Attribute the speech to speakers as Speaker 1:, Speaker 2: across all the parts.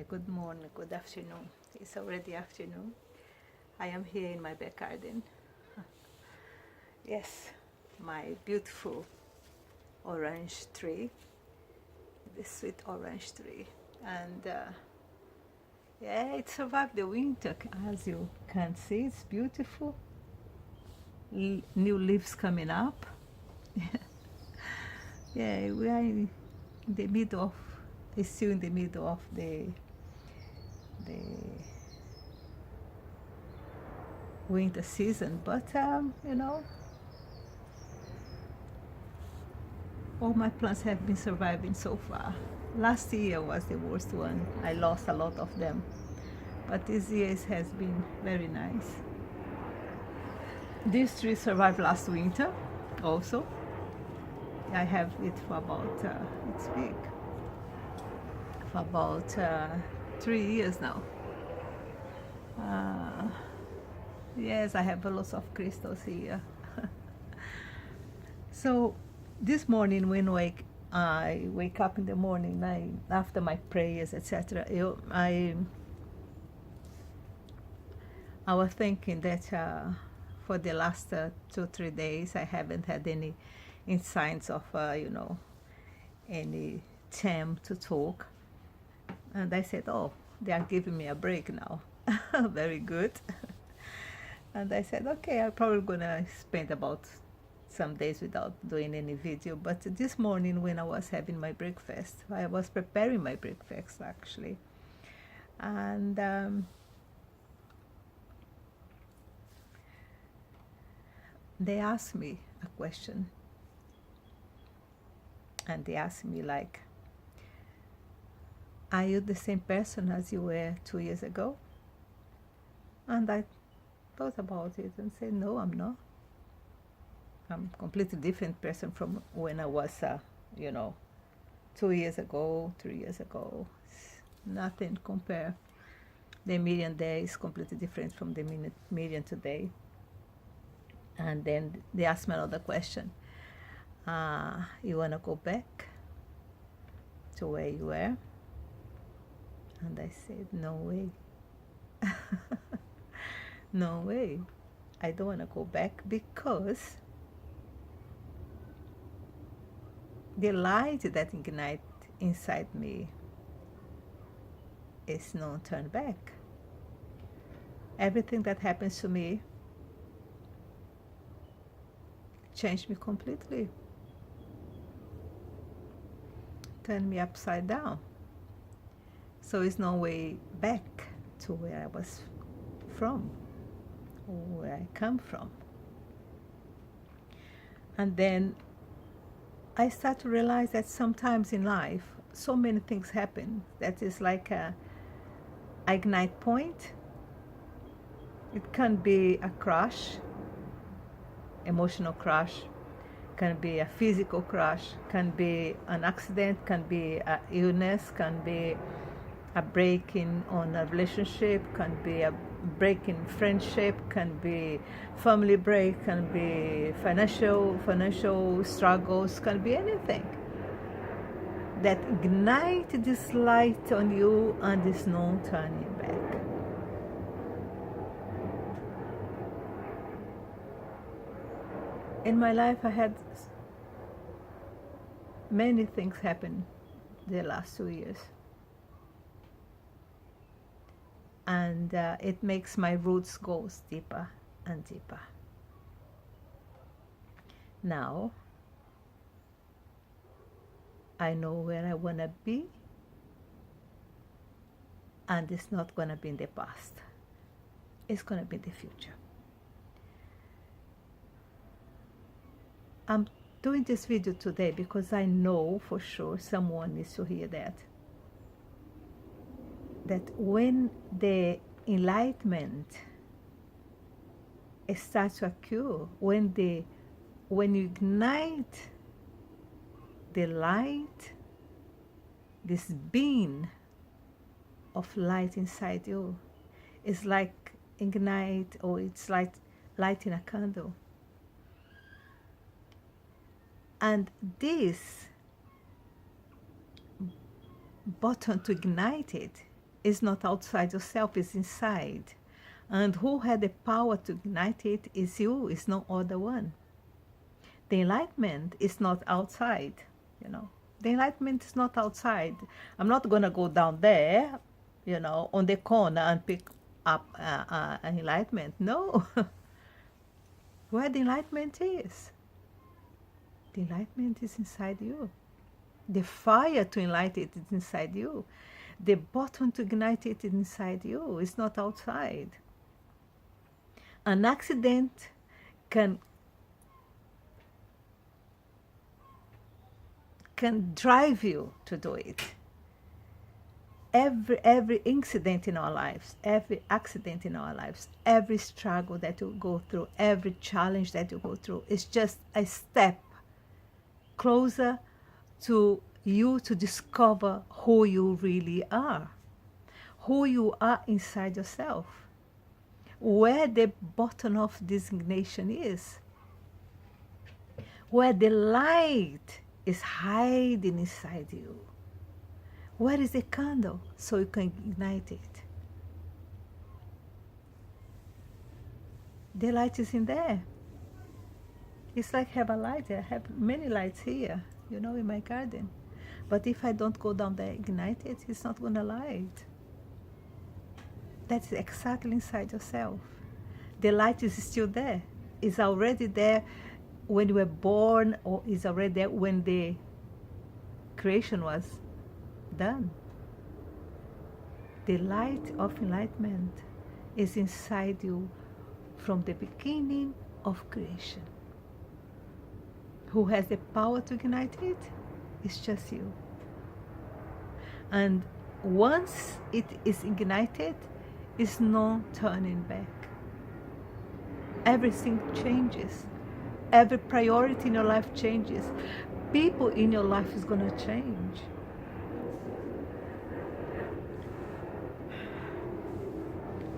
Speaker 1: Good morning, good afternoon. It's already afternoon. I am here in my back garden. Yes, my beautiful orange tree, the sweet orange tree. And yeah, it survived the winter. As you can see, it's beautiful. New leaves coming up. Yeah, we are in the middle of, it's still in the middle of the winter season, but all my plants have been surviving so far. Last year was the worst one. I lost a lot of them, but this year has been very nice. This tree survived last winter also. I have it for about, it's big, for about 3 years now. Yes, I have a lot of crystals here. So this morning when I wake up in the morning, after my prayers, etc., I was thinking that for the last 2-3 days I haven't had any signs of any time to talk, and I said, oh, they are giving me a break now. Very good. And I said, okay, I'm probably gonna spend about some days without doing any video. But this morning when I was having my breakfast, I was preparing my breakfast actually, and they asked me a question, and they asked me like, are you the same person as you were 2 years ago? And I thought about it and said, no, I'm not. I'm a completely different person from when I was 2 years ago, 3 years ago. Nothing compare. The Miriam there is completely different from the Miriam today. And then they asked me another question. You want to go back to where you were? And I said, no way. No way. I don't want to go back, because the light that ignites inside me is no turn back. Everything that happens to me changed me completely. Turned me upside down. So it's no way back to where I was from, or where I come from. And then I start to realize that sometimes in life, so many things happen that is like a ignite point. It can be a crash, emotional crash, can be a physical crash, can be an accident, can be an illness, can be a break in on a relationship, can be a break in friendship, can be family break, can be financial struggles, can be anything that ignite this light on you, and there's no turning back. In my life I had many things happen the last 2 years, and it makes my roots go deeper and deeper. Now I know where I want to be, and it's not going to be in the past. It's going to be the future. I'm doing this video today because I know for sure someone needs to hear that when the enlightenment starts to occur, when you ignite the light, this beam of light inside you, is like ignite, or it's like lighting a candle. And this button to ignite it It's not outside yourself, it's inside. And who had the power to ignite it is you, it's no other one. The enlightenment is not outside, you know. The enlightenment is not outside. I'm not going to go down there, you know, on the corner and pick up an enlightenment. No. Where the enlightenment is. The enlightenment is inside you. The fire to enlighten it is inside you. The button to ignite it is inside you. It's not outside. An accident can drive you to do it. Every incident in our lives, every accident in our lives, every struggle that you go through, every challenge that you go through is just a step closer to you to discover who you really are, who you are inside yourself, where the button of designation is, where the light is hiding inside you. Where is the candle so you can ignite it? The light is in there. It's like I have a light. I have many lights here, you know, in my garden. But if I don't go down there, ignite it, it's not going to light. That's exactly inside yourself. The light is still there. It's already there when you were born, or is already there when the creation was done. The light of enlightenment is inside you from the beginning of creation. Who has the power to ignite it? It's just you. And once it is ignited, it's no turning back. Everything changes. Every priority in your life changes. People in your life is going to change.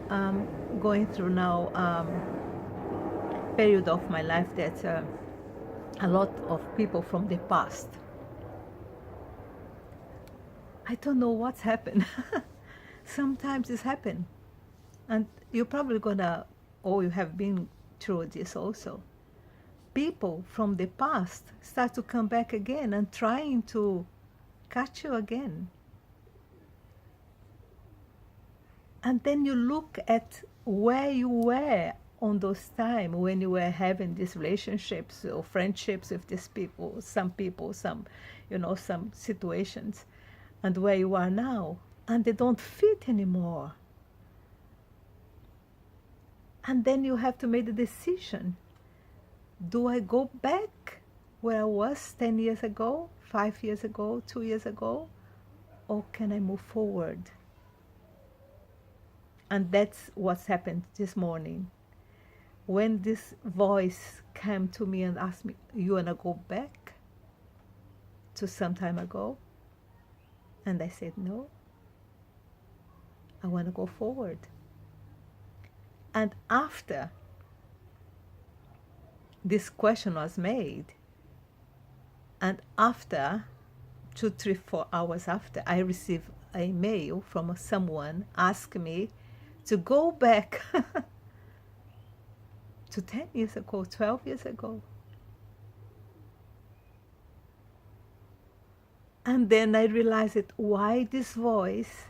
Speaker 1: I'm going through now period of my life that a lot of people from the past. I don't know what's happened. Sometimes it's happened. And you're probably gonna, or you have been through this also. People from the past start to come back again and trying to catch you again. And then you look at where you were on those times when you were having these relationships or friendships with these people, some, you know, some situations, and where you are now, and they don't fit anymore. And then you have to make the decision. Do I go back where I was 10 years ago, 5 years ago, 2 years ago, or can I move forward? And that's what's happened this morning. When this voice came to me and asked me, you want to go back to some time ago? And I said, no, I want to go forward. And after this question was made, and after 2, 3, 4 hours after, I received a mail from someone asking me to go back to 10 years ago, 12 years ago. And then I realized why this voice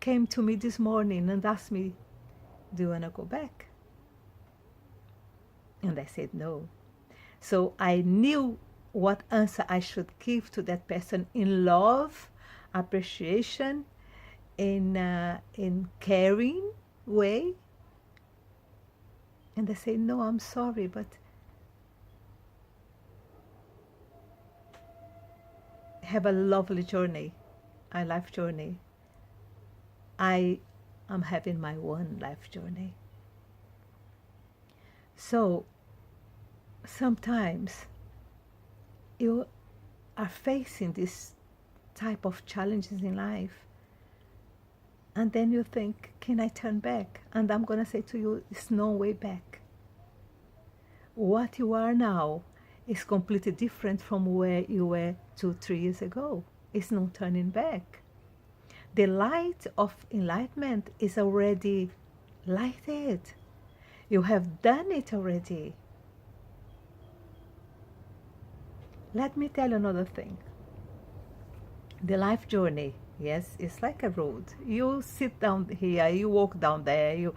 Speaker 1: came to me this morning and asked me, do you want to go back? And I said no. So I knew what answer I should give to that person in love, appreciation, in caring way. And I said, no, I'm sorry, but have a lovely journey, a life journey. I am having my one life journey. So sometimes you are facing this type of challenges in life, and then you think, can I turn back? And I'm going to say to you, there's no way back. What you are now is completely different from where you were 2, 3 years ago. It's no turning back. The light of enlightenment is already lighted. You have done it already. Let me tell you another thing. The life journey, yes, it's like a road. You sit down here, you walk down there,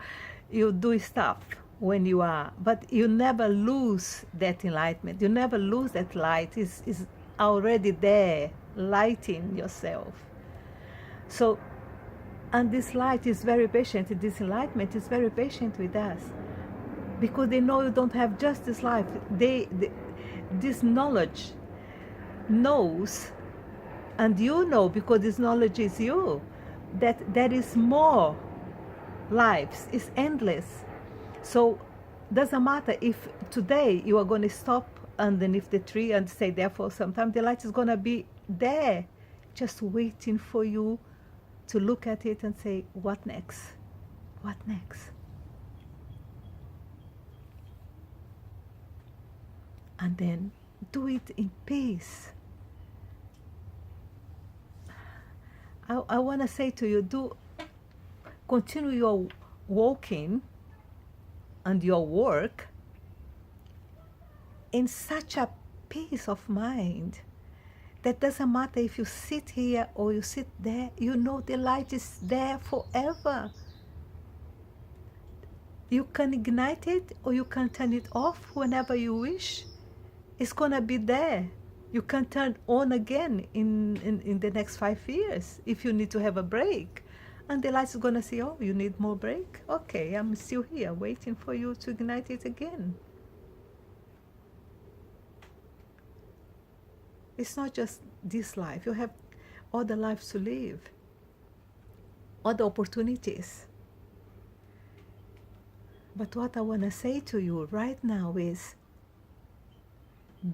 Speaker 1: you do stuff when you are, but you never lose that enlightenment. You never lose that light. Is already there, lighting yourself. So, and this light is very patient. This enlightenment is very patient with us, because they know you don't have just this life. This knowledge knows, and you know, because this knowledge is you, that there is more lives. It's endless. So doesn't matter if today you are going to stop underneath the tree and stay there for some time. The light is going to be there, just waiting for you to look at it and say, what next? What next? And then do it in peace. I want to say to you, continue your walking and your work in such a peace of mind that doesn't matter if you sit here or you sit there, you know the light is there forever. You can ignite it or you can turn it off whenever you wish. It's going to be there. You can turn on again in the next 5 years if you need to have a break. And the light is going to say, oh, you need more break? Okay, I'm still here waiting for you to ignite it again. It's not just this life. You have other lives to live, other opportunities. But what I want to say to you right now is,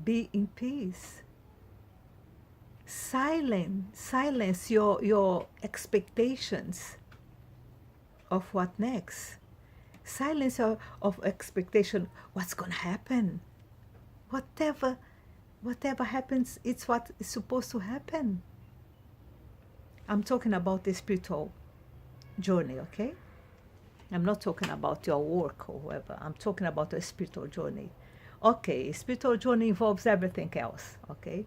Speaker 1: be in peace. Silence your expectations of what next. Silence of expectation, what's going to happen. Whatever happens, it's what is supposed to happen. I'm talking about the spiritual journey, okay? I'm not talking about your work or whatever. I'm talking about a spiritual journey. Okay, spiritual journey involves everything else, okay?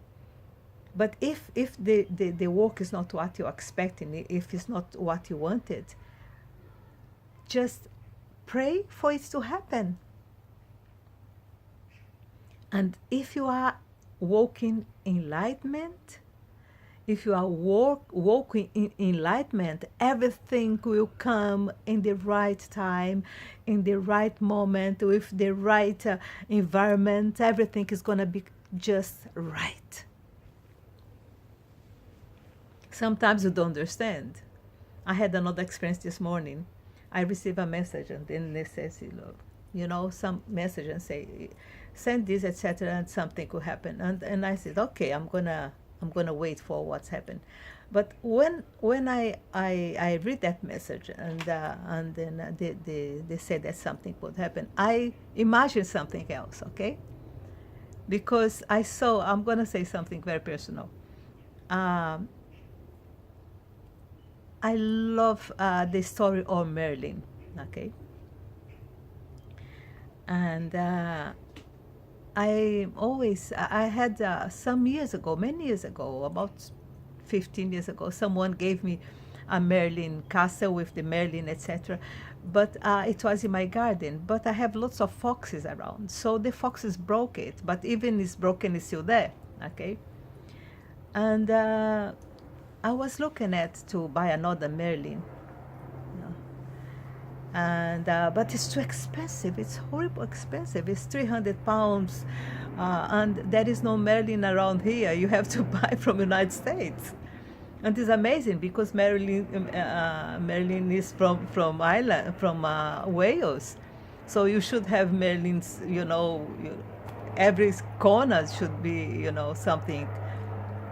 Speaker 1: But if the work is not what you're expecting, if it's not what you wanted, just pray for it to happen. And if you are walking enlightenment, if you are walking in enlightenment, everything will come in the right time, in the right moment, with the right environment. Everything is going to be just right. Sometimes you don't understand. I had another experience this morning. I received a message and then they says, some message and say, send this, etc., and something could happen. And I said, okay, I'm gonna wait for what's happened. But when I read that message and then they said that something would happen, I imagined something else, okay? Because I'm gonna say something very personal. I love the story of Merlin, okay? And I had many years ago, about 15 years ago, someone gave me a Merlin castle with the Merlin, etc. But it was in my garden. But I have lots of foxes around, so the foxes broke it. But even it's broken, it's still there, okay? And I was looking to buy another Merlin, and but it's too expensive. It's horrible expensive. It's 300 pounds, and there is no Merlin around here. You have to buy from United States, and it's amazing because Merlin is from Ireland, from Wales, so you should have Merlins. Every corner should be something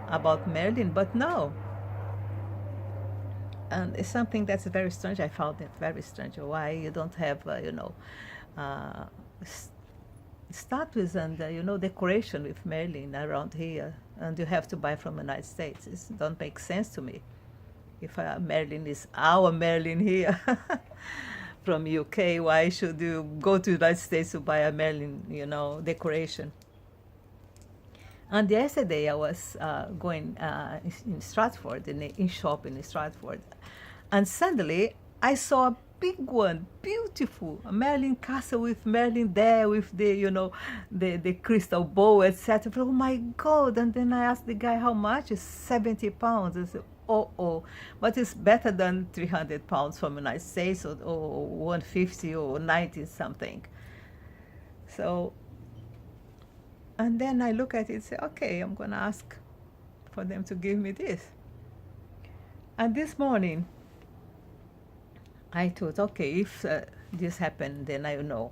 Speaker 1: about Merlin, but no. And it's something that's very strange. I found it very strange. Why you don't have, statues and, decoration with Merlin around here, and you have to buy from the United States. It don't make sense to me. If Marilyn is our Marilyn here from UK, why should you go to the United States to buy a Marilyn, decoration? And yesterday I was going in Stratford, in shop in Stratford, and suddenly I saw a big one, beautiful, a Merlin castle with Merlin there with the crystal bowl, etc. Oh my God! And then I asked the guy how much. It's 70 pounds. I said, oh, but it's better than 300 pounds from the United States, or 150 or 90 something. So. And then I look at it and say, okay, I'm going to ask for them to give me this. And this morning, I thought, okay, if this happened, then I know.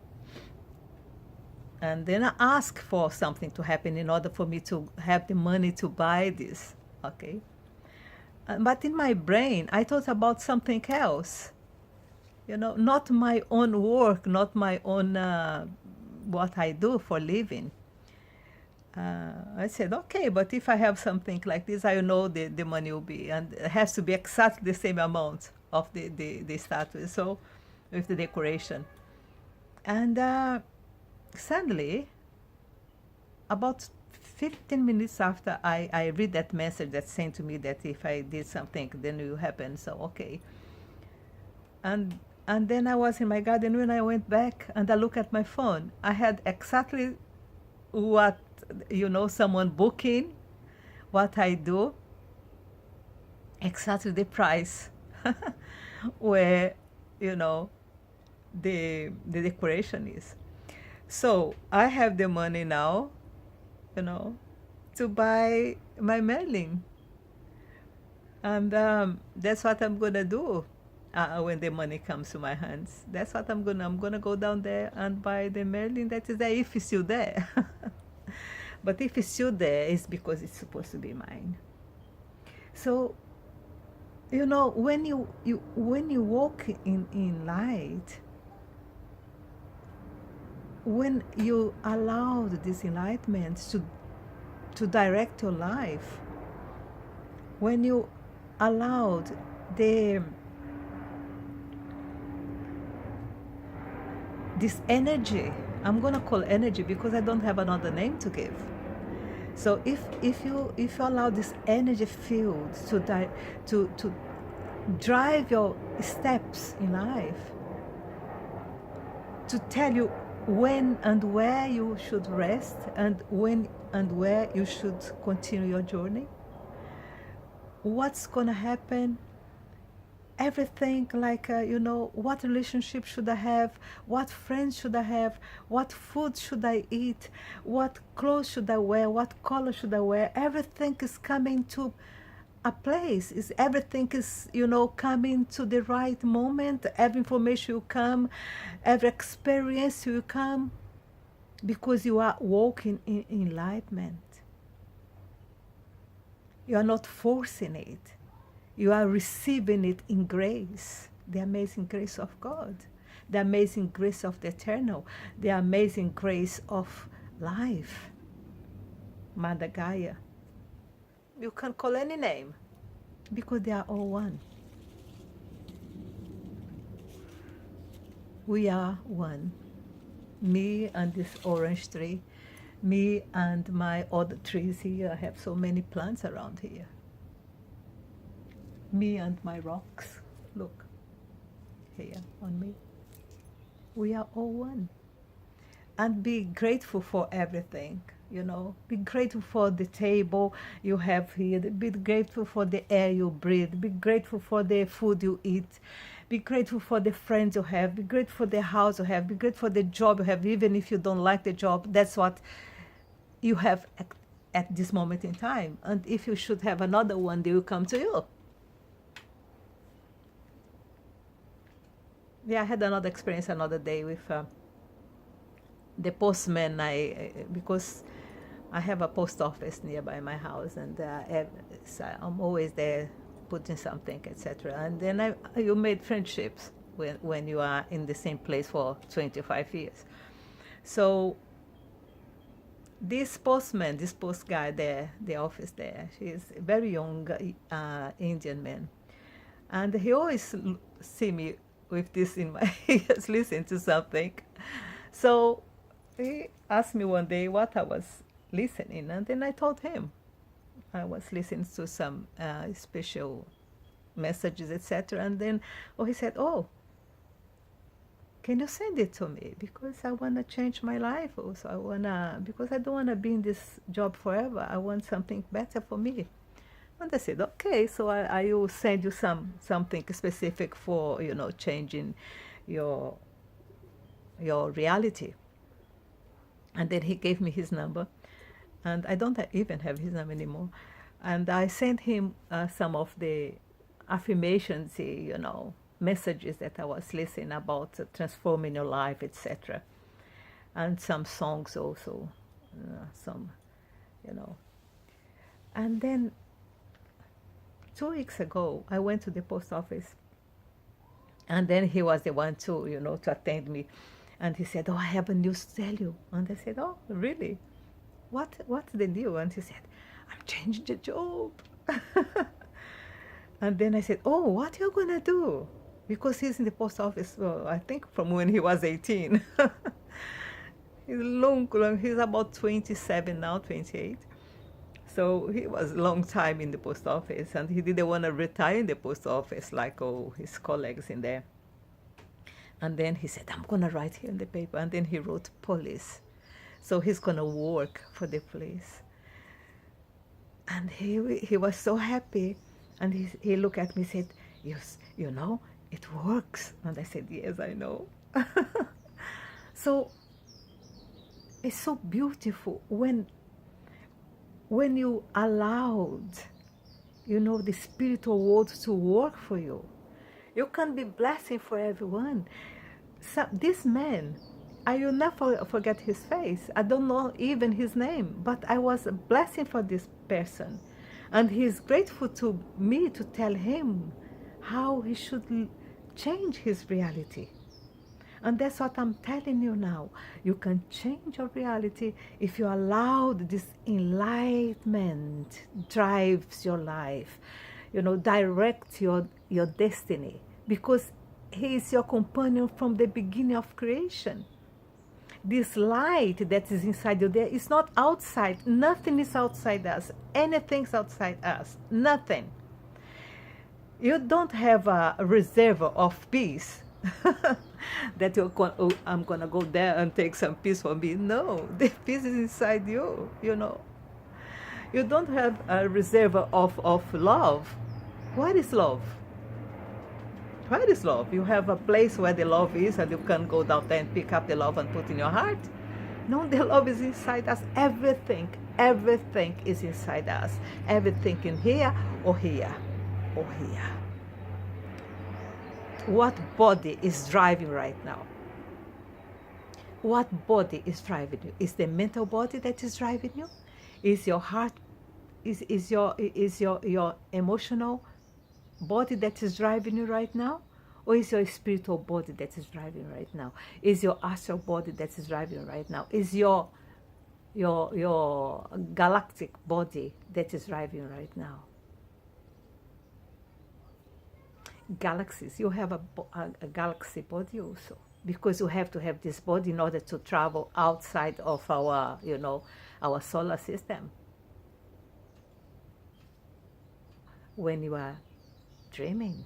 Speaker 1: And then I asked for something to happen in order for me to have the money to buy this, okay? But in my brain, I thought about something else. Not my own work, not my own, what I do for living. I said, okay, but if I have something like this, I know the money will be, and it has to be exactly the same amount of the statue, so with the decoration. And suddenly, about 15 minutes after I read that message that sent to me that if I did something, then it will happen, so okay. And then I was in my garden. When I went back and I looked at my phone, I had exactly what someone booking what I do, exactly the price where the decoration is. So I have the money now, to buy my Merlin, and that's what I'm gonna do when the money comes to my hands. That's what I'm gonna go down there and buy the Merlin that is there, if it's still there. But if it's still there, it's because it's supposed to be mine. So, when you walk in light, when you allow this enlightenment to direct your life, when you allowed this energy, I'm gonna call energy because I don't have another name to give. So if you allow this energy field to drive your steps in life, to tell you when and where you should rest, and when and where you should continue your journey, what's gonna happen, everything, like what relationship should I have, what friends should I have, what food should I eat, what clothes should I wear, what color should I wear, everything is coming to a place, everything is coming to the right moment. Every information will come, every experience will come, because you are walking in enlightenment. You are not forcing it. You are receiving it in grace, the amazing grace of God, the amazing grace of the eternal, the amazing grace of life, Mother Gaia. You can call any name, because they are all one. We are one. Me and this orange tree, me and my other trees here. I have so many plants around here. Me and my rocks, look, here on me. We are all one. And be grateful for everything, Be grateful for the table you have here. Be grateful for the air you breathe. Be grateful for the food you eat. Be grateful for the friends you have. Be grateful for the house you have. Be grateful for the job you have, even if you don't like the job. That's what you have at this moment in time. And if you should have another one, they will come to you. Yeah, I had another experience another day with the postman. Because I have a post office nearby my house, and so I'm always there putting something, etc. And then you made friendships when you are in the same place for 25 years. So this postman, this post guy there, the office there, he's a very young Indian man. And he always see me with this in my ears, listen to something. So he asked me one day what I was listening, and then I told him I was listening to some special messages, etc. And then, he said, "Oh, can you send it to me? Because I want to change my life also. Because I don't want to be in this job forever. I want something better for me." And I said, "Okay, so I will send you something specific for, changing your reality." And then he gave me his number, and I don't even have his number anymore. And I sent him some of the affirmations, messages that I was listening about transforming your life, etc. And some songs also, some, you know. And then 2 weeks ago, I went to the post office, and then he was the one to attend me. And he said, "Oh, I have a news to tell you." And I said, "Oh, really? What's the news?" And he said, "I'm changing the job." And then I said, "Oh, what are you going to do?" Because he's in the post office, I think from when he was 18. He's long, he's about 27 now, 28. So he was a long time in the post office, and he didn't want to retire in the post office like all his colleagues in there. And then he said, "I'm going to write here in the paper." And then he wrote police. So he's going to work for the police. And he was so happy. And he looked at me and said, "Yes, it works." And I said, "Yes, I know." So it's so beautiful when you allowed, the spiritual world to work for you. You can be blessing for everyone. So this man, I will never forget his face. I don't know even his name, but I was a blessing for this person. And he is grateful to me to tell him how he should change his reality. And that's what I'm telling you now. You can change your reality if you allow this enlightenment drives your life, direct your destiny, because he is your companion from the beginning of creation. This light that is inside you there is not outside. Nothing is outside us. Anything's outside us. Nothing. You don't have a reservoir of peace that I'm going to go there and take some peace for me. No, the peace is inside you, You don't have a reservoir of love. What is love? What is love? You have a place where the love is, and you can go down there and pick up the love and put in your heart? No, the love is inside us. Everything is inside us. Everything in here or here or here. What body is driving right now? What body is driving you? Is the mental body that is driving you? Is your heart, is your emotional body that is driving you right now? Or is your spiritual body that is driving right now? Is your astral body that is driving right now? Is your galactic body that is driving right now? Galaxies, you have a galaxy body also, because you have to have this body in order to travel outside of our, our solar system. When you are dreaming,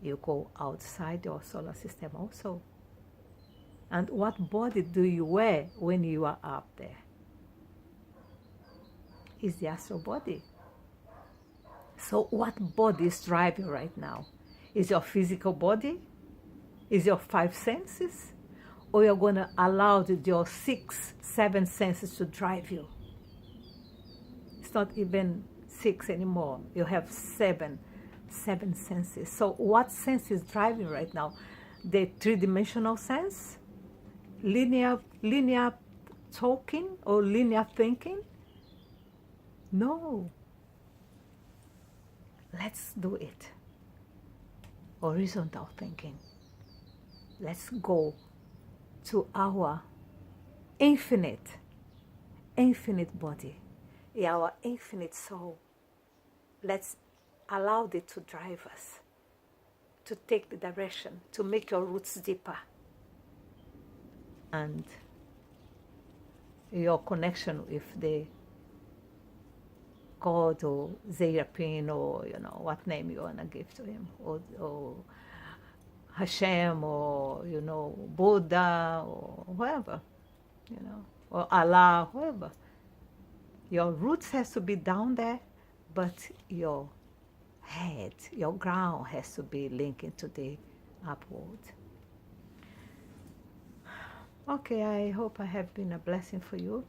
Speaker 1: you go outside your solar system also. And what body do you wear when you are up there? Is the astral body. So what body is driving right now? Is your physical body? Is your 5 senses? Or you're going to allow your 6, 7 senses to drive you? It's not even 6 anymore. You have 7 senses. So what sense is driving right now? The 3-dimensional sense? Linear talking or linear thinking? No. Let's do it. Horizontal thinking. Let's go to our infinite body, our infinite soul. Let's allow it to drive us. to take the direction, to make your roots deeper. And your connection with the God or Zerapin, or what name you want to give to him, or Hashem, or Buddha, or whoever, or Allah, whoever. Your roots has to be down there, but your head, your ground has to be linking to the upward. Okay, I hope I have been a blessing for you,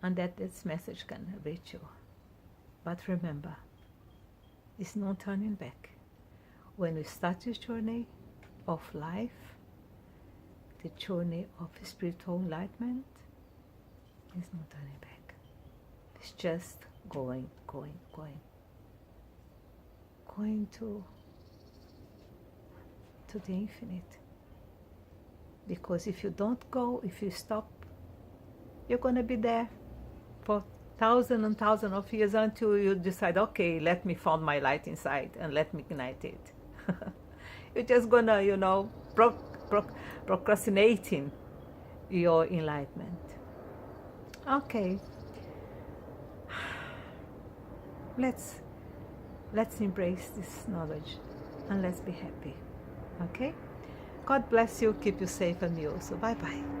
Speaker 1: and that this message can reach you. But remember, it's no turning back. When we start this journey of life, the journey of spiritual enlightenment, there's no turning back. It's just going to the infinite. Because if you don't go, if you stop, you're going to be there for thousands and thousands of years until you decide, okay, let me find my light inside and let me ignite it. You're just going to, procrastinating your enlightenment. Okay. Let's embrace this knowledge and let's be happy. Okay? God bless you, keep you safe, and me also. Bye-bye.